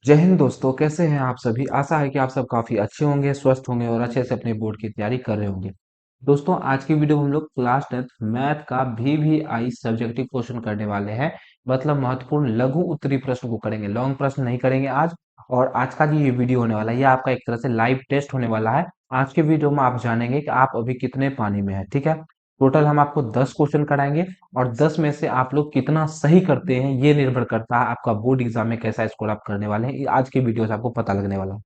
जय हिंद दोस्तों, कैसे हैं आप सभी। आशा है कि आप सब काफी अच्छे होंगे, स्वस्थ होंगे और अच्छे से अपने बोर्ड की तैयारी कर रहे होंगे। दोस्तों, आज की वीडियो में हम लोग क्लास 10th मैथ का VVI सब्जेक्टिव क्वेश्चन करने वाले हैं। मतलब महत्वपूर्ण लघु उत्तरीय प्रश्न को करेंगे, लॉन्ग प्रश्न नहीं करेंगे आज। और आज का जो ये वीडियो होने वाला है, ये आपका एक तरह से लाइव टेस्ट होने वाला है। आज के वीडियो में आप जानेंगे कि आप अभी कितने पानी में है। ठीक है, टोटल हम आपको 10 क्वेश्चन कराएंगे और 10 में से आप लोग कितना सही करते हैं ये निर्भर करता है आपका बोर्ड एग्जाम में कैसा स्कोर आप करने वाले हैं। ये आज की वीडियो से आपको पता लगने वाला है।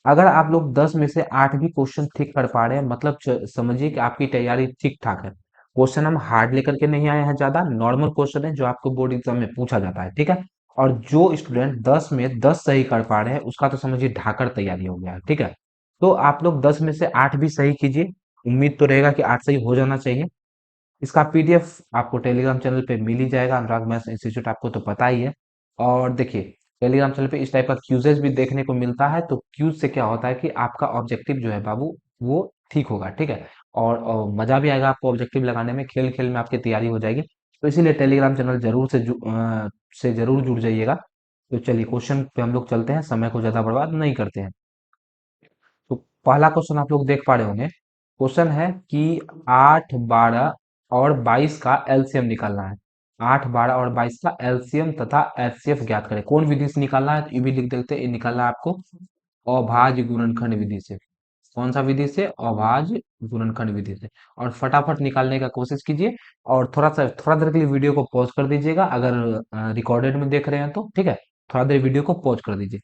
अगर आप लोग 10 में से 8 भी क्वेश्चन ठीक कर पा रहे हैं, मतलब समझिए कि आपकी तैयारी ठीक ठाक है। क्वेश्चन हम हार्ड लेकर के नहीं आए हैं, ज्यादा नॉर्मल क्वेश्चन है जो आपको बोर्ड एग्जाम में पूछा जाता है। ठीक है, और जो स्टूडेंट 10 में 10 सही कर पा रहे हैं उसका तो समझिए ढाकर तैयारी हो गया है। ठीक है, तो आप लोग 10 में से 8 भी सही कीजिए। उम्मीद तो रहेगा कि 8 सही हो जाना चाहिए। इसका पीडीएफ आपको टेलीग्राम चैनल पे मिल ही जाएगा। अनुराग मैथ्स इंस्टीट्यूट आपको तो पता ही है। और देखिए, टेलीग्राम चैनल पे इस टाइप का क्यूजेज भी देखने को मिलता है। तो क्यूज से क्या होता है कि आपका ऑब्जेक्टिव जो है बाबू, वो ठीक होगा। ठीक है, और मजा भी आएगा आपको ऑब्जेक्टिव लगाने में, खेल खेल में आपकी तैयारी हो जाएगी। तो इसीलिए टेलीग्राम चैनल से जरूर जुड़ जाइएगा। तो चलिए क्वेश्चन पे हम लोग चलते हैं, समय को ज्यादा बर्बाद नहीं करते हैं। तो पहला क्वेश्चन आप लोग देख पा रहे होंगे। क्वेश्चन है कि 8, 12 और 22 का एलसीएम निकालना है। 8, 12 और 22 का एलसीएम तथा एचसीएफ ज्ञात करें। कौन विधि से निकालना है, तो ये भी लिख देते हैं। ये निकालना है आपको अभाज्य गुणनखंड विधि से। कौन सा विधि से? अभाज्य गुणनखंड विधि से। और फटाफट निकालने का कोशिश कीजिए। और थोड़ा देर के लिए वीडियो को पॉज कर दीजिएगा अगर रिकॉर्डेड में देख रहे हैं तो। ठीक है, थोड़ा देर वीडियो को पॉज कर दीजिए।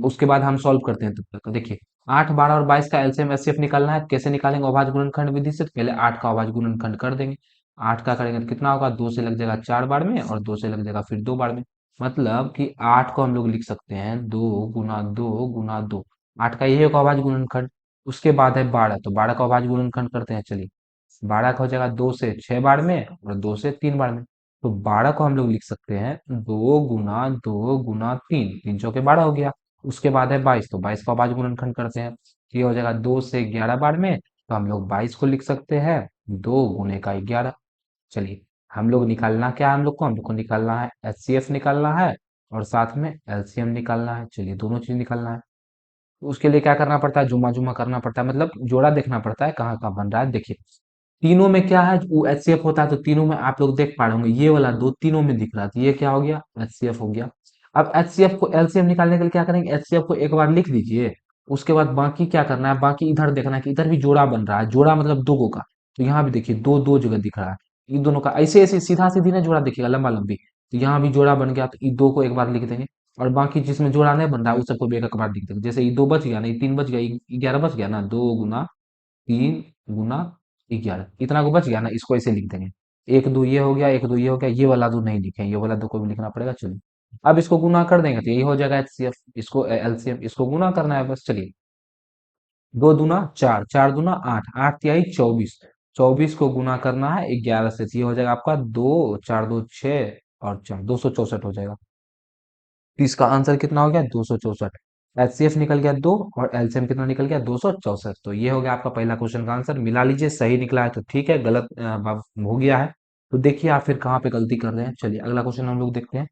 उसके बाद हम सॉल्व करते हैं। तब तक देखिए, 8, 12 और 22 का एलसीएम एचसीएफ निकालना है। कैसे निकालेंगे? अभाज्य गुणनखंड विधि से। तो पहले 8 का अभाज्य गुणनखंड कर देंगे। 8 का करेंगे तो कितना होगा? 2 से लग जाएगा 4 बार में और 2 से लग जाएगा फिर 2 बार में। मतलब कि 8 को हम लोग लिख सकते हैं 2 गुना 2 गुना 2। 8 का यही होगा अभाज्य गुणनखंड। उसके बाद है 12, तो 12 का अभाज्य गुणनखंड करते हैं। चलिए, 12 का हो जाएगा 2 से 6 बार में और 2 से 3 बार में। तो 12 को हम लोग लिख सकते हैं 2 गुना 2 गुना 3, 3 चौके 12 हो गया। उसके बाद है 22, तो 22 का अभाज्य गुणनखंड करते हैं। ये हो जाएगा 2 से 11 बार में, तो हम लोग 22 को लिख सकते हैं 2 गुने का 11। चलिए, हम लोग को निकालना है एचसीएफ निकालना है और साथ में एलसीएम निकालना है। चलिए, दोनों चीज निकालना है। तो उसके लिए क्या करना पड़ता है? जुम्मा जुम्मा करना पड़ता है, मतलब जोड़ा देखना पड़ता है कहाँ कहाँ बन रहा है। देखिए, तीनों में क्या है, वो एचसीएफ होता है, तो तीनों में आप लोग देख पा रहे होंगे ये वाला दो तीनों में दिख रहा था, ये क्या हो गया? एचसीएफ हो गया। अब एचसीएफ को एलसीएम निकालने के लिए क्या करेंगे? एचसीएफ को एक बार लिख दीजिए। उसके बाद बाकी क्या करना है? बाकी इधर देखना है कि इधर भी जोड़ा बन रहा है। जोड़ा मतलब दो गो का। तो यहाँ भी देखिए दो दो जगह दिख रहा है। इन दोनों का ऐसे ऐसे सीधा सीधी ना जोड़ा दिखेगा, लंबा लंबी। तो यहाँ भी जोड़ा बन गया, तो ये दो को एक बार लिख देंगे। और बाकी जिसमें जोड़ा नहीं बन रहा है उस सबको भी एक एक बार लिख देंगे। जैसे ये दो बच गया ना, ये तीन बच गया, ये 11 बच गया ना, 2 गुना 3 गुना 11, इतना को बच गया ना, इसको ऐसे लिख देंगे। एक दो ये हो गया, एक दो ये हो गया, ये वाला दो नहीं लिखे, ये वाला दो को भी लिखना पड़ेगा। चलिए, अब इसको गुना कर देंगे तो यही हो जाएगा एचसीएफ। इसको एलसीएम, इसको गुना करना है बस। चलिए, 2 दूना 4, 4 दूना 8, 8 तिहाई 24, 24 को गुना करना है 11 से। तो ये हो जाएगा आपका 2, 4 2 6 और 4, 264 हो जाएगा। तो इसका आंसर कितना हो गया? 264। एचसीएफ निकल गया 2 और एलसीएम कितना निकल गया? 264। तो ये हो गया आपका पहला क्वेश्चन का आंसर। मिला लीजिए, सही निकला है तो ठीक है, गलत हो गया है तो देखिए आप फिर कहाँ पे गलती कर रहे हैं। चलिए, अगला क्वेश्चन हम लोग देखते हैं।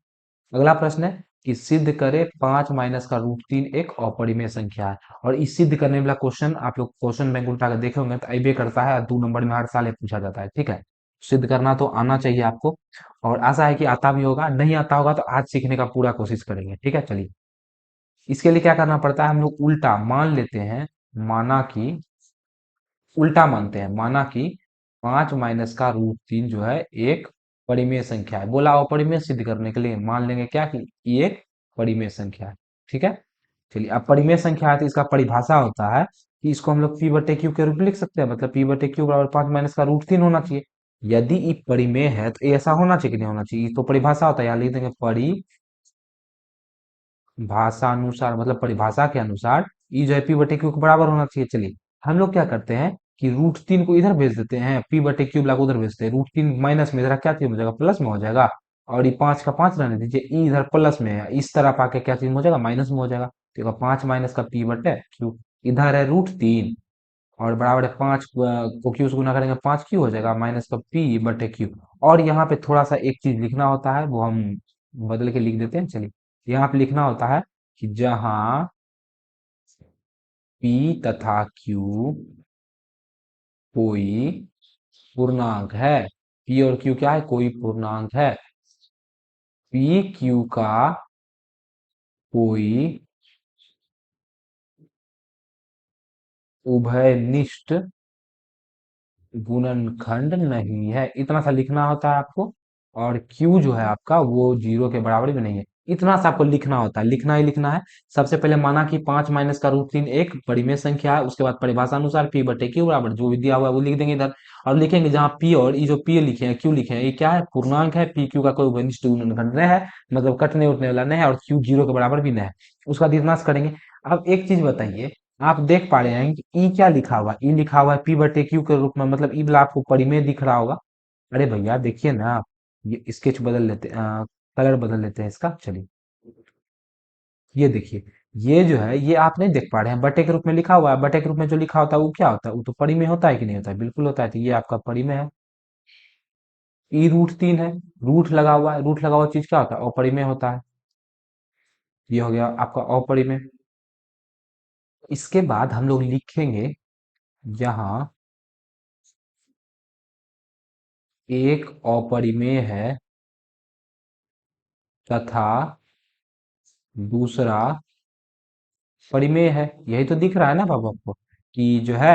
अगला प्रश्न है कि सिद्ध करे 5 माइनस का रूट 3 एक अपरिमेय संख्या है। और इस सिद्ध करने वाला क्वेश्चन आप लोग क्वेश्चन बैंक उल्टा के देखे होंगे तो अबे करता है, 2 नंबर में हर साल ये पूछा जाता है। ठीक है, सिद्ध करना तो आना चाहिए आपको। और आशा है कि आता भी होगा, नहीं आता होगा तो आज सीखने का पूरा कोशिश करेंगे। ठीक है, चलिए, इसके लिए क्या करना पड़ता है? हम लोग उल्टा मान लेते हैं। माना कि उल्टा मानते हैं, माना कि 5 माइनस का रूट 3 जो है एक परिमेय संख्या है। बोला अपरिमेय सिद्ध करने के लिए मान लेंगे क्या कि ये एक परिमेय संख्या है। ठीक है, चलिए, अब परिमेय संख्या है तो इसका परिभाषा होता है कि इसको हम लोग पी बटे क्यू के रूप में लिख सकते हैं। मतलब पी बटे क्यू बराबर 5 माइनस का रूट 3 होना चाहिए। यदि ये परिमेय है तो ऐसा होना चाहिए कि नहीं होना चाहिए? ये तो परिभाषा होता है, यहाँ लिख देंगे भाषानुसार, मतलब परिभाषा के अनुसार ई जो है पी बटे क्यू के बराबर होना चाहिए। चलिए, हम लोग क्या करते हैं कि रूट 3 को इधर भेज देते हैं, पी बटे क्यू लाख उधर भेजते हैं। रूट 3 माइनस में इधर क्या चीज हो जाएगा? प्लस में हो जाएगा। और ये 5 का 5 रहने दीजिए, ई इधर प्लस में है, इस तरफ आके क्या चीज में हो जाएगा? माइनस में हो जाएगा। तो 5 माइनस का पी बटे क्यू, इधर है रूट 3 और बराबर है 5 को क्यू से गुना करेंगे 5 क्यू हो जाएगा माइनस का पी बटे क्यू। और यहाँ पे थोड़ा सा एक चीज लिखना होता है, वो हम बदल के लिख देते हैं। चलिए, यहाँ पे लिखना होता है कि जहां P तथा Q कोई पूर्णांक है। P और Q क्या है? कोई पूर्णांक है। P Q का कोई उभयनिष्ठ गुणनखंड नहीं है। इतना सा लिखना होता है आपको। और Q जो है आपका वो 0 के बराबर भी नहीं है। इतना सा आपको लिखना होता है, लिखना ही लिखना है। सबसे पहले माना कि 5 माइनस का रूट 3 एक परिमेय संख्या है। उसके बाद परिभाषा अनुसार P बटे Q बराबर जो भी दिया हुआ है वो लिख देंगे इधर। और लिखेंगे जहाँ P और ये जो P लिखे हैं Q लिखे हैं ये क्या है? पूर्णांक है। P Q का कोई उभयनिष्ठ गुणनखंड नहीं है, मतलब कटने उठने वाला नहीं है। और Q 0 के बराबर भी नहीं है। उसका विनाश करेंगे। अब एक चीज बताइए, आप देख पा रहे हैं कि ई क्या लिखा हुआ है? ई लिखा हुआ है पी बटे क्यू के रूप में, मतलब ई वाला आपको परिमेय दिख रहा होगा। अरे भैया देखिए ना आप, ये स्केच बदल लेते, कलर बदल लेते हैं इसका। चलिए ये देखिए, ये जो है ये आप नहीं देख पा रहे हैं, बटे के रूप में लिखा हुआ है। बटे के रूप में जो लिखा होता है वो क्या होता है? वो तो परिमेय होता है कि नहीं होता है? बिल्कुल होता है। तो ये आपका परिमेय है। ई रूट 3 है। रूट लगा हुआ है, रूट लगा हुआ चीज क्या होता है? अपरिमेय होता है। ये हो गया आपका अपरिमेय। इसके बाद हम लोग लिखेंगे यहाँ एक अपरिमेय है तथा दूसरा परिमेय है। यही तो दिख रहा है ना बाबू आपको कि जो है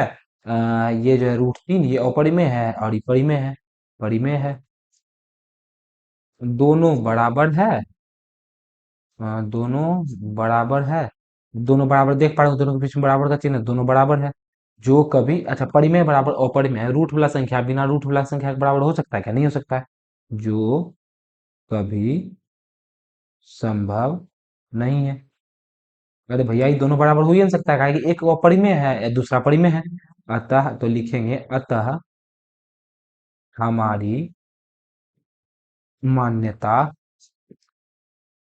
ये जो है रूट 3 ये अपरिमेय है और ये परिमेय है। परिमेय है। दोनों बराबर है। दोनों बराबर है। दोनों बराबर देख पा रहे हो, दोनों के बीच में बराबर का चिन्ह है, दोनों बराबर है। जो कभी, अच्छा, परिमेय बराबर अपरिमेय है। रूट वाला संख्या बिना रूट वाला संख्या के बराबर हो सकता है क्या? नहीं हो सकता है। जो कभी संभव नहीं है। अरे भैया ये दोनों बराबर हो ही नहीं सकता है, काहे कि एक अपरिमेय है या दूसरा परिमेय है। अतः तो लिखेंगे अतः हमारी मान्यता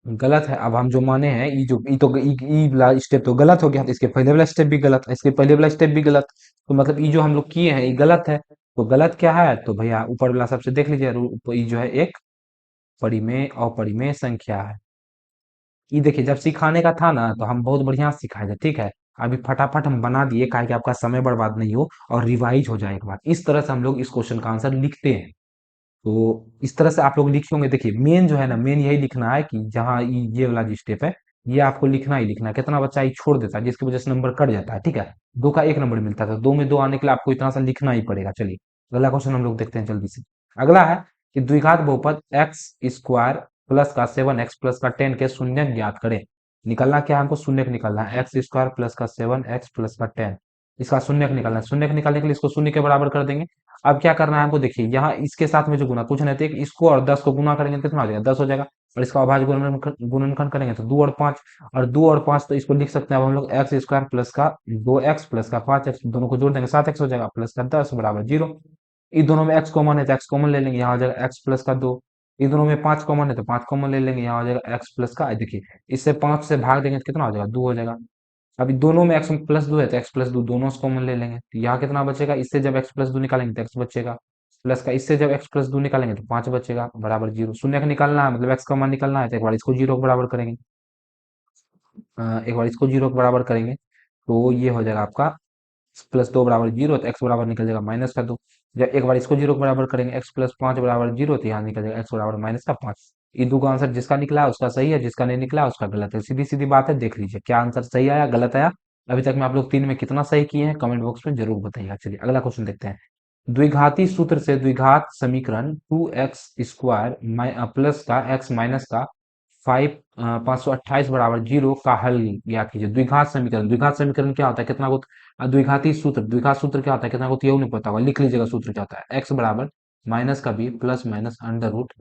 गलत है। अब हम जो माने हैं ये जो ई तो ई वाला स्टेप तो गलत हो गया, तो इसके पहले वाला स्टेप भी गलत है, इसके पहले वाला स्टेप भी गलत। तो मतलब ये जो हम लोग किए हैं ये गलत है। तो गलत क्या है? तो भैया ऊपर वाला सबसे देख लीजिए, ये जो है एक परिमेय अपरिमेय संख्या है। ये देखिए जब सिखाने का था ना तो हम बहुत बढ़िया से सिखाए थे, ठीक है। अभी फटाफट हम बना दिए, काहे कि आपका समय बर्बाद नहीं हो और रिवाइज हो जाए एक बार। इस तरह से हम लोग इस क्वेश्चन का आंसर लिखते हैं। तो इस तरह से आप लोग लिखे होंगे। देखिए मेन जो है ना, मेन यही लिखना है कि जहाँ ये वाला जो स्टेप है ये आपको लिखना ही लिखना है। कितना बच्चा ये छोड़ देता है जिसकी वजह से नंबर कट जाता है, ठीक है। 2 का 1 नंबर मिलता था, 2 में 2 आने के लिए आपको इतना सा लिखना ही पड़ेगा। चलिए अगला क्वेश्चन हम लोग देखते हैं जल्दी से। अगला है कि द्विघात बहुपद एक्स स्क्वायर प्लस का 7x प्लस का 10 के शून्य ज्ञात करें। निकलना क्या है? हमको शून्य निकलना है। एक्स स्क्वायर प्लस का 7x प्लस का 10, इसका शून्य निकलना है। शून्य निकालने के लिए इसको शून्य के बराबर कर देंगे। अब क्या करना है हमको? देखिए यहाँ इसके साथ में जो गुना कुछ नहीं थे, इसको और 10 को गुना करेंगे तो कितना हो जाएगा? 10 हो जाएगा। और इसका अभाज्य गुणनखंड करेंगे तो 2 और 5, और 2 और 5 तो इसको लिख सकते हैं अब हम लोग एक्स स्क्वायर प्लस का 2x प्लस का 5x, दोनों को जोड़ देंगे 7x हो जाएगा, प्लस का 10 बराबर 0। इन दोनों में x कॉमन है तो x कॉमन ले लेंगे, यहाँ हो जाएगा x प्लस का 2। इन दोनों में 5 कॉमन है तो 5 कॉमन ले लेंगे, यहाँ हो जाएगा x प्लस का, देखिए इससे 5 से भाग देंगे तो कितना हो जाएगा? 2 हो जाएगा। अभी दोनों में x प्लस 2 है तो x प्लस 2 दोनों से कॉमन ले लेंगे, तो यहाँ कितना बचेगा? इससे जब x प्लस 2 निकालेंगे तो x बचेगा, प्लस का इससे जब x प्लस 2 निकालेंगे तो 5 बचेगा, बराबर 0। शून्य का निकालना है मतलब x का मान निकालना है तो एक बार इसको 0 के बराबर करेंगे। एक बार इसको 0 के बराबर करेंगे तो ये हो जाएगा आपका प्लस 2 बराबर 0, तो x बराबर निकल जाएगा माइनस का 2। जब एक बार इसको 0 के बराबर करेंगे x प्लस 5 बराबर 0, तो यहाँ निकल जाएगा x बराबर माइनस का 5। ये दो का आंसर जिसका निकला है उसका सही है, जिसका नहीं निकला है उसका गलत है। सीधी सीधी बात है, देख लीजिए क्या आंसर सही आया गलत आया। अभी तक में आप लोग 3 में कितना सही किए हैं कमेंट बॉक्स में जरूर बताइएगा। चलिए अगला क्वेश्चन देखते हैं। द्विघाती सूत्र से द्विघात समीकरण 2x स्क्वायर प्लस का x माइनस का 528 बराबर 0 का हल ज्ञात कीजिए। द्विघात समीकरण, द्विघात समीकरण क्या होता है? कितना को द्विघाती सूत्र, द्विघात सूत्र क्या होता है? कितना को तो ये नहीं पता होगा, लिख लीजिएगा सूत्र क्या होता है। x बराबर माइनस का b plus minus under root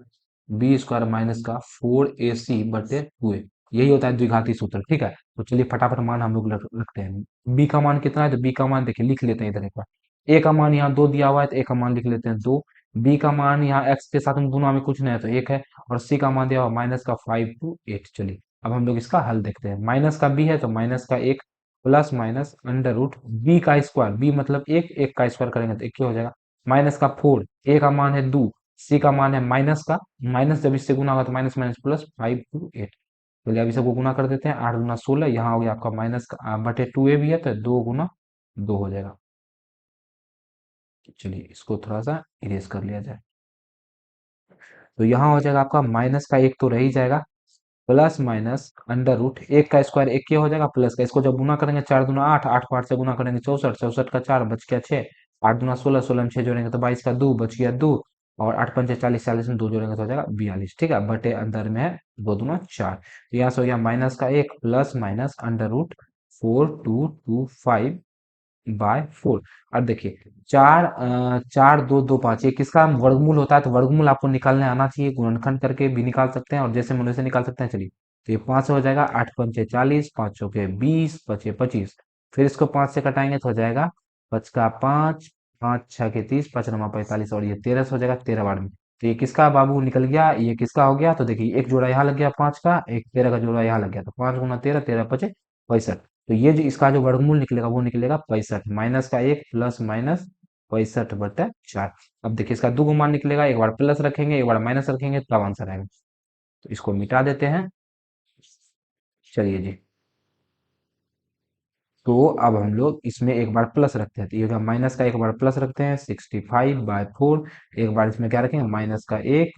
b square minus का 4ac बटे 2a, यही होता है द्विघाती सूत्र, ठीक है। तो चलिए फटाफट मान हम लोग रखते हैं। b का मान कितना है? तो b का मान देखिए लिख लेते हैं इधर एक बार। a का मान यहाँ 2 दिया हुआ है तो a का मान लिख लेते हैं 2। b का मान यहाँ x के साथ में गुणा में कुछ नहीं है तो 1 है। और c का मान दिया हुआ माइनस का 5 टू 8। चलिए अब हम लोग इसका हल देखते हैं। माइनस का b है तो माइनस का 1 plus minus under root b का स्क्वायर, b मतलब 1, 1 का स्क्वायर करेंगे तो 1 हो जाएगा, माइनस का 4, a का मान है 2, सी का मान है माइनस का, माइनस जब इससे गुना होगा तो माइनस माइनस प्लस 5 टू 8। चलिए अभी सबको गुना कर देते हैं, 8 गुना 16, यहाँ हो गया आपका माइनस का बटे 2a भी है तो 2 गुना 2 हो जाएगा। चलिए इसको थोड़ा सा इरेज कर लिया जाए। तो यहाँ हो जाएगा आपका माइनस का एक तो रह ही जाएगा, प्लस माइनस अंडर रूट एक का स्क्वायर एक के हो जाएगा, प्लस का इसको जब गुना करेंगे 4 दूना 8, 8 को 8 से गुना करेंगे 64, 64 का 4 बच गया 6, 8 दूना 16, 16 में 6 जोड़ेंगे तो 22 का 2 बच गया 2, और 8 पंचे 40, 40 में 2 जोड़ेंगे तो हो जाएगा 42। ठीक है, बटे अंदर में है 2 दूना 4, तो यहाँ से हो गया माइनस का एक प्लस माइनस अंडर रूट 4225/4। अब देखिए 4 2 2 5 ये किसका वर्गमूल होता है, तो वर्गमूल आपको निकालने आना चाहिए, गुणनखंड करके भी निकाल सकते हैं और जैसे मन वैसे निकाल सकते हैं। चलिए तो ये 5 हो जाएगा, 8 पंचे 40, 5 चौके 20, पचे 25, फिर इसको 5 से कटाएंगे तो हो जाएगा 5 का 5, 5 6 के 30, 5 9 45, और ये 13 हो जाएगा 13 बार में। तो ये किसका बाबू निकल गया, ये किसका हो गया, तो देखिए एक जोड़ा यहाँ लग गया 5 का, एक 13 का जोड़ा यहाँ लग गया, तो 5 गुना 13, 13 पचे 65। तो ये जो इसका जो वर्गमूल निकलेगा वो निकलेगा 65, माइनस का एक प्लस माइनस 65/4। अब देखिए इसका दो मान निकलेगा, एक बार प्लस रखेंगे एक बार माइनस रखेंगे तब आंसर आएगा। तो इसको मिटा देते हैं। चलिए जी, तो अब हम लोग इसमें एक बार प्लस रखते हैं, तो ये होगा माइनस का एक बार प्लस रखते हैं 65/4, एक बार इसमें क्या रखेंगे माइनस का एक,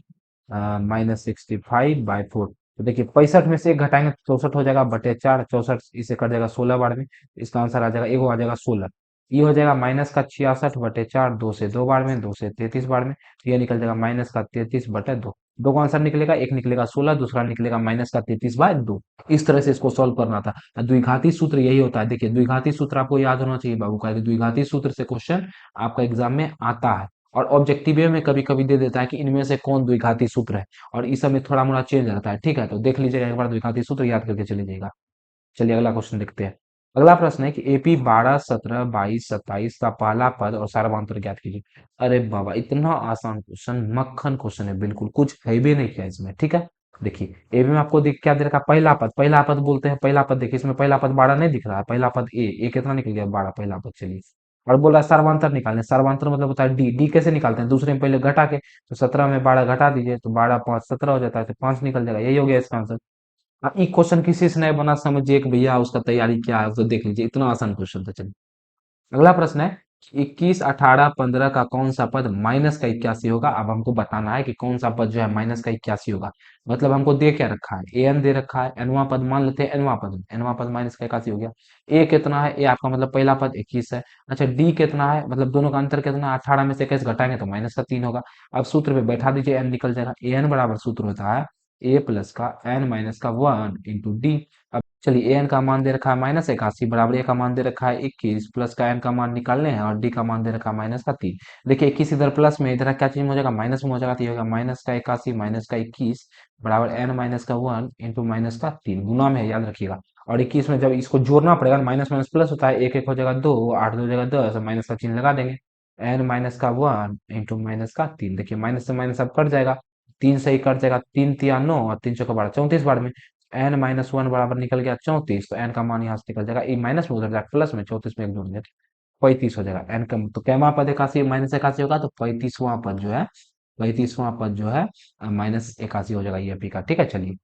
-65/4। तो देखिए 65 में से एक घटाएंगे तो 64 हो जाएगा बटे 4, 64 इसे कट जाएगा 16 बार में, इसका आंसर आ जाएगा एगो आ जाएगा 16। ये हो जाएगा माइनस का 66/4, 2 से 2 बार में, 2 से 33 बार में, तो ये निकल जाएगा माइनस का 33/2। दो का आंसर निकलेगा, एक निकलेगा 16, दूसरा निकलेगा माइनस का 33/2। इस तरह से इसको सॉल्व करना था। द्विघाती सूत्र यही होता है, देखिए द्विघाती सूत्र आपको याद होना चाहिए बाबू का, द्विघाती सूत्र से क्वेश्चन आपका एग्जाम में आता है, और ऑब्जेक्टिव में कभी कभी दे देता है कि इनमें से कौन द्विघाती सूत्र है, और इस समय थोड़ा मोड़ा चेंज रहता है। ठीक है, तो देख लीजिएगा एक बार द्विघाती सूत्र याद करके चले जाइएगा। चलिए अगला क्वेश्चन देखते हैं। अगला प्रश्न है कि एपी 12 17 22 27 का पहला पद और सार्वधातुक ज्ञात कीजिए। अरे बाबा इतना आसान क्वेश्चन, मक्खन क्वेश्चन है, बिल्कुल कुछ है भी नहीं किया इसमें। ठीक है, देखिए एपी में आपको क्या दे रखा, पहला पद, पहला पद बोलते हैं पहला पद, देखिए इसमें पहला पद 12 नहीं दिख रहा है, पहला पद ए कितना निकल गया 12 पहला पद। चलिए और बोला सर्वांतर निकालने, सर्वांतर मतलब होता है डी, डी कैसे निकालते हैं, दूसरे में पहले घटा के, तो 17 में 12 घटा दीजिए तो 12 5 17 हो जाता है, तो 5 निकल जाएगा, यही हो गया इसका आंसर। अब ये क्वेश्चन किसी से नहीं बना, समझिए कि भैया उसका तैयारी क्या है, तो देख लीजिए इतना आसान क्वेश्चन था। चलिए अगला प्रश्न है 21 18 15 का कौन सा पद -का 81 होगा। अब हमको बताना है कि कौन सा पद जो है -का 81 होगा, मतलब हमको दे क्या रखा है, एन दे रखा है, एनवा पद मान लेते हैं, एनवा पद -का 81 हो गया। ए कितना है, ए आपका मतलब पहला पद 21 है। अच्छा डी कितना है, मतलब दोनों का अंतर कितना है, 18 में से 21 घटाएंगे तो -का 3 होगा। अब सूत्र पे बैठा दीजिए, एन निकल जाएगा, ए एन बराबर सूत्र होता है ए प्लस का एन माइनस का 1 इंटू डी। चलिए एन का मान दे रखा है -81 बराबर, ए का मान दे रखा है 21, प्लस का एन का मान निकालने हैं, और डी का मान दे रखा है -का 3। देखिए 21 इधर प्लस में, इधर क्या चीज हो जाएगा माइनस में हो जाएगा, तो ये होगा -का 81 -का 21 बराबर एन माइनस का 1 इंटू -का 3, गुना में है याद रखिएगा। और 21 में जब इसको जोड़ना पड़ेगा, माइनस माइनस प्लस होता है, एक एक हो जाएगा 2, 8 2 हो जाएगा 10, माइनस का चिन्ह लगा देंगे, एन माइनस का 1 इंटू -का 3। देखिए माइनस से माइनस अब कट जाएगा, 3 से ही कट जाएगा, 3 तिया 9 और 3 चौका 12 34 बार में, n-1 बराबर निकल गया 34, तो n का मान यहाँ से निकल जाएगा, ये माइनस में उधर जाएगा प्लस में, 34 में एक जोड़ देंगे 35 हो जाएगा। एन का तो कैमा पद 81 -81 होगा, तो 35वां पद जो है -81 हो जाएगा ये पी का। ठीक है, चलिए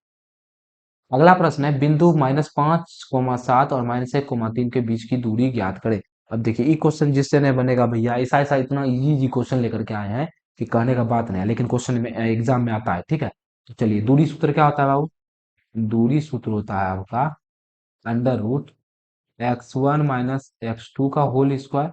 अगला प्रश्न है बिंदु -5 7 और -1 3 के बीच की दूरी ज्ञात करें। अब देखिए ये क्वेश्चन जिससे नहीं बनेगा भैया, ऐसा ऐसा इतना इजी क्वेश्चन लेकर के आए हैं कि कहने का बात नहीं है, लेकिन क्वेश्चन में एग्जाम में आता है। ठीक है, तो चलिए दूरी सूत्र क्या होता है बाबू, दूरी सूत्र होता है आपका अंडर रूट x1 - x2 का whole square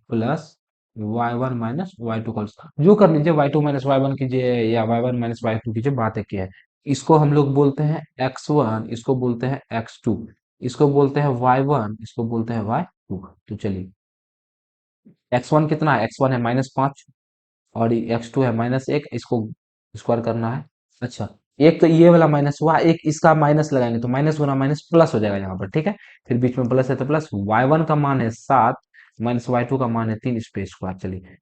plus y1 - y2 का स्क्वायर। जो कर लीजिए y2 - y1 कीजिए या y1 - y2 कीजिए, बात एक ही है। इसको हम लोग बोलते हैं x1, इसको बोलते हैं x2, इसको बोलते हैं y1, इसको बोलते हैं y2। तो चलिए x1 कितना है, x1 है -5, और x2 है -1, इसको स्क्वायर करना है। अच्छा एक तो ये वाला माइनस हुआ, एक इसका माइनस लगाएंगे तो माइनस गुना माइनस प्लस हो जाएगा यहाँ पर। ठीक है, फिर बीच में प्लस है तो प्लस, y1 का मान है 7 -y2 का मान है 3, इस पे स्क्वायर। चलिए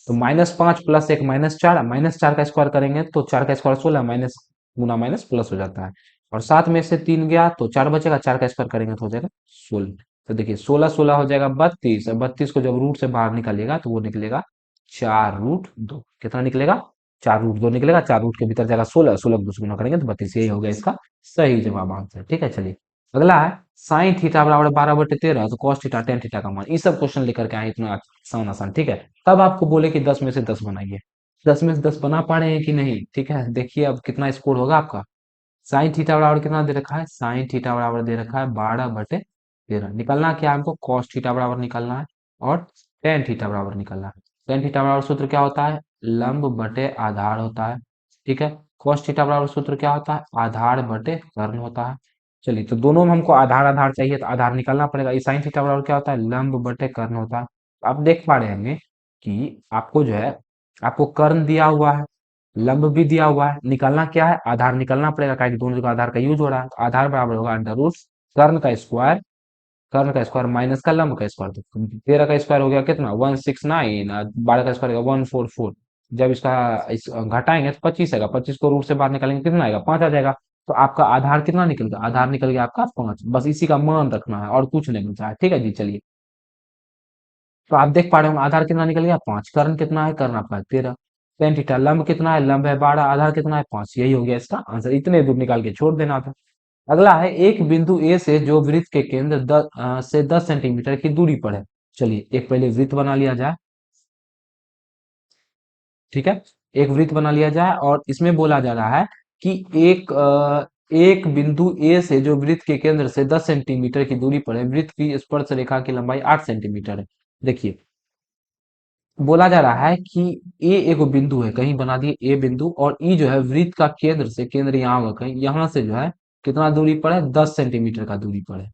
तो -5 प्लस एक -4, -4 का स्क्वायर करेंगे तो 4 का स्क्वायर 16, माइनस गुना माइनस प्लस हो जाता है, और 7 में से 3 गया तो 4 बचेगा, 4 का स्क्वायर करेंगे तो हो जाएगा 16। तो देखिए 16 16 हो जाएगा 32, और 32 को जब रूट से बाहर निकालिएगा तो वो निकलेगा 4√2, कितना निकलेगा 4 रूट 2 निकलेगा, 4 रूट के भीतर जाएगा 16, 16 को 2 से गुना करेंगे तो 32। यही हो गया इसका सही जवाब आंसर। ठीक है, चलिए अगला है साइन थीटा बराबर 12/13, तो कॉस थीटा टेन थीटा का मान। ये सब क्वेश्चन लेकर के आए इतना आसान आसान। ठीक है, तब आपको बोले कि 10 में से 10 बनाइए, 10 में से 10 बना पा रहे हैं कि नहीं? ठीक है, देखिए अब कितना स्कोर होगा आपका। साइन थीटा बराबर कितना दे रखा है? साइन थीटा बराबर दे रखा है 12/13। निकलना क्या है हमको? कॉस थीटा बराबर निकलना है और टेन थीटा बराबर निकलना है। टेन थीटा बराबर सूत्र क्या होता है? लंब बटे आधार होता है। ठीक है, कॉस थीटा बराबर सूत्र क्या होता है? आधार बटे कर्ण होता है। चलिए, तो दोनों में हमको आधार आधार चाहिए तो आधार निकालना पड़ेगा। ये साइन थीटा बराबर क्या होता है? लंब बटे कर्ण होता है। आप देख पा रहे होंगे कि आपको जो है, आपको कर्ण दिया हुआ है, लंब भी दिया हुआ है, निकालना क्या है? आधार निकालना पड़ेगा, क्योंकि दोनों जगह आधार का यूज हो रहा है। तो आधार बराबर होगा अंडर रूट कर्ण का स्क्वायर, कर्ण का स्क्वायर माइनस का लंब का स्क्वायर। तो 13 का स्क्वायर हो गया कितना? 169। 12 का स्क्वायर होगा 144। जब इसका घटाएंगे तो 25 आएगा, 25 को रूट से बाहर निकालेंगे कितना आएगा? 5 आ जाएगा। तो आपका आधार कितना निकल गया? आधार निकल गया आपका 5। बस इसी का मान रखना है और कुछ नहीं बचा है। ठीक है जी, चलिए तो आप देख पा रहे हो आधार कितना निकल गया? 5। कर्ण कितना है? कर्ण आपका 13। टेन थीटा लंब कितना है? लंब है 12। आधार कितना है? 5। यही हो गया इसका आंसर। इतने दूर निकाल के छोड़ देना था। अगला है एक बिंदु ए से जो वृत्त के केंद्र से 10 सेंटीमीटर की दूरी पर है। चलिए एक पहले वृत्त बना लिया जाए। ठीक है, एक वृत्त बना लिया जाए और इसमें बोला जा रहा है कि एक बिंदु ए से जो वृत्त के केंद्र से 10 सेंटीमीटर की दूरी पर है, वृत्त की स्पर्श रेखा की लंबाई 8 सेंटीमीटर है। देखिए बोला जा रहा है कि ए एगो बिंदु है, कहीं बना दिए ए बिंदु, और ई जो है वृत्त का केंद्र से, केंद्र यहाँ होगा कहीं, यहाँ से जो है कितना दूरी पर है? 10 सेंटीमीटर का दूरी पर है।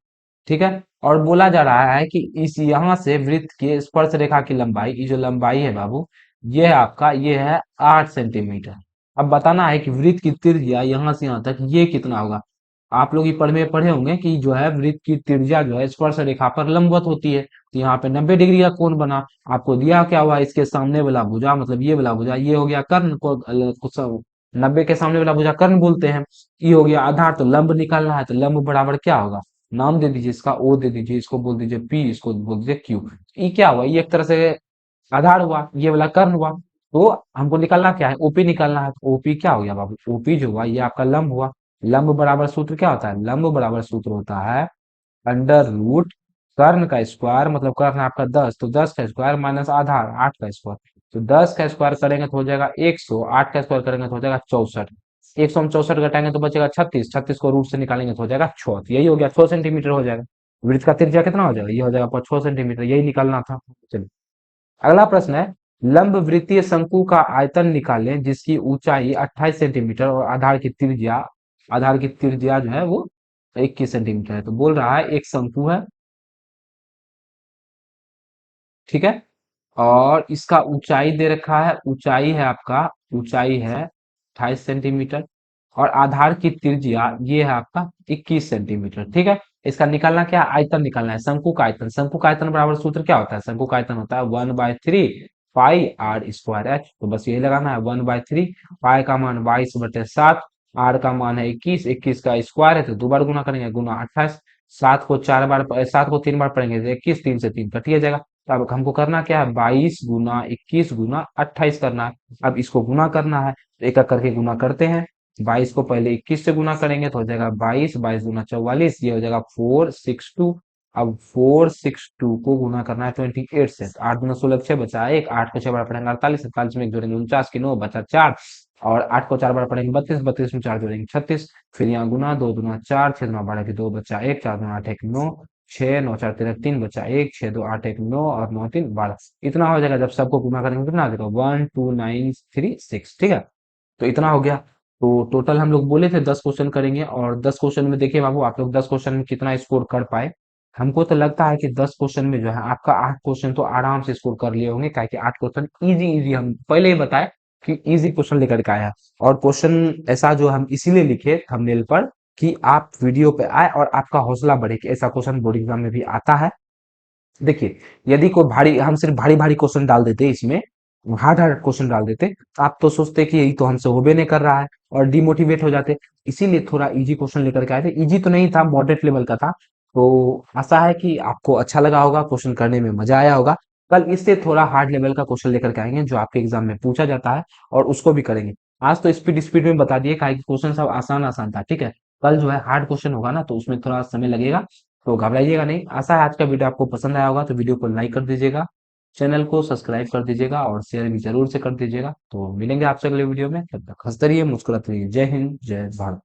ठीक है, और बोला जा रहा है कि इस यहाँ से वृत्त के स्पर्श रेखा की लंबाई, ये जो लंबाई है बाबू, ये है आपका, ये है 8 सेंटीमीटर। अब बताना है कि वृत्त की त्रिज्या यहाँ से यहाँ तक ये कितना होगा। आप लोग ये पढ़े होंगे कि जो है वृत्त की त्रिज्या जो है स्पर्श रेखा पर लंबवत होती है। तो यहाँ पे 90 डिग्री का कोण बना। आपको दिया क्या हुआ? इसके सामने वाला भुजा, मतलब ये वाला भुजा, ये हो गया कर्ण को, 90 के सामने वाला भुजा कर्ण बोलते हैं। ये हो गया आधार। तो लंब निकालना है, तो लंब बराबर क्या होगा? नाम दे दीजिए इसका, ओ दे दीजिए, इसको बोल दीजिए पी, इसको बोल दीजिए क्यू। ये क्या हुआ? ये एक तरह से आधार हुआ, ये वाला कर्ण हुआ। तो हमको निकालना क्या है? ओपी निकालना है। तो ओपी क्या हो गया बाबू? ओपी जो हुआ ये आपका लंब हुआ। लंब बराबर सूत्र क्या होता है? लंब बराबर सूत्र होता है अंडर रूट कर्ण का स्क्वायर, मतलब कर्ण आपका 10, तो 10 का स्क्वायर माइनस आधार 8 का स्क्वायर। तो 10 का स्क्वायर करेंगे तो हो जाएगा 100, 8 का स्क्वायर करेंगे तो हो जाएगा 64। 100 में 64 घटाएंगे तो बचेगा 36, 36 को रूट से निकालेंगे तो हो जाएगा 6। यही हो गया, 6 सेंटीमीटर हो जाएगा। वृत्त का त्रिज्या कितना हो जाएगा? ये हो जाएगा 6 सेंटीमीटर। यही निकालना था। चलिए अगला प्रश्न है, लंब वृत्तीय शंकु का आयतन निकालें जिसकी ऊंचाई 28 सेंटीमीटर और आधार की त्रिज्या जो है वो 21 सेंटीमीटर है। तो बोल रहा है एक शंकु है, ठीक है, और इसका ऊंचाई दे रखा है, ऊंचाई है आपका, ऊंचाई है 28 सेंटीमीटर, और आधार की त्रिज्या ये है आपका 21 सेंटीमीटर। ठीक है, इसका निकालना क्या है? आयतन निकालना है, शंकु का आयतन। शंकु का आयतन बराबर सूत्र क्या होता है? शंकु का आयतन होता है 1/3 पाई आर स्क्वायर एच। तो बस यही लगाना है, 1/3, पाई का मान 22/7, आर का मान है 21, 21 का स्क्वायर है तो दो बार गुना करेंगे, गुना 28। 7 को 3 बार पढ़ेंगे तो 21, 3 से 3 कटिए जाएगा। तो अब हमको करना क्या है? 22 गुना 21 गुना 28 करना है। अब इसको गुना करना है तो एक एक करके गुना करते हैं। 22 को पहले 21 से गुना करेंगे तो हो जाएगा 22, 22 गुना 44, ये हो जाएगा 462। अब 462 को गुना करना है 28 से, 8 गुना 16, 6 बचा 1, 8 को 6 बार पढ़ेंगे 48, 48 में एक जोड़ेंगे 49 की 9 बचा 4, और 8 को 4 बार पढ़ेंगे 32, 32 में 4 जोड़ेंगे 36, फिर यहाँ गुना 2 दुना 4, 6 दुना 12 की 2 बचा 1, 4 दुना 8 1 9, 6 9 4 13 3 बचा 1, 6 2 8 1 9 और 9 3 12। इतना हो जाएगा। जब सबको गुना करेंगे कितना आ जाएगा? 12936। ठीक है, तो इतना हो गया। तो टोटल हम लोग बोले थे 10 क्वेश्चन करेंगे, और 10 क्वेश्चन में देखिए बाबू आप लोग 10 क्वेश्चन में कितना स्कोर कर पाए। हमको तो लगता है कि 10 क्वेश्चन में जो है आपका 8 क्वेश्चन तो आराम से स्कोर कर लिए होंगे, क्या कि 8 क्वेश्चन इजी इजी, हम पहले ही बताए कि इजी क्वेश्चन लेकर के आया। और क्वेश्चन ऐसा जो हम इसीलिए लिखे थंबनेल पर कि आप वीडियो पे आए और आपका हौसला बढ़े कि ऐसा क्वेश्चन बोर्ड एग्जाम में भी आता है। देखिए यदि कोई भारी, हम सिर्फ भारी भारी क्वेश्चन डाल देते इसमें, हार्ड हार्ड क्वेश्चन डाल देते, आप तो सोचते कि यही तो हमसे होबे नहीं कर रहा है और डिमोटिवेट हो जाते। इसीलिए थोड़ा इजी क्वेश्चन लेकर के आए थे। इजी तो नहीं था, मॉडरेट लेवल का था। तो आशा है कि आपको अच्छा लगा होगा, क्वेश्चन करने में मजा आया होगा। कल इससे थोड़ा हार्ड लेवल का क्वेश्चन लेकर के आएंगे जो आपके एग्जाम में पूछा जाता है, और उसको भी करेंगे। आज तो स्पीड स्पीड में बता दिए काहे कि क्वेश्चन सब आसान आसान था, ठीक है। कल जो है हार्ड क्वेश्चन होगा ना, तो उसमें थोड़ा समय लगेगा, तो घबराइएगा नहीं। आशा है आज का वीडियो आपको पसंद आया होगा, तो वीडियो को लाइक कर दीजिएगा, चैनल को सब्सक्राइब कर दीजिएगा और शेयर भी जरूर से कर दीजिएगा। तो मिलेंगे आपसे अगले वीडियो में, तब तक हंसते रहिए, मुस्कुराते रहिए। जय हिंद, जय भारत।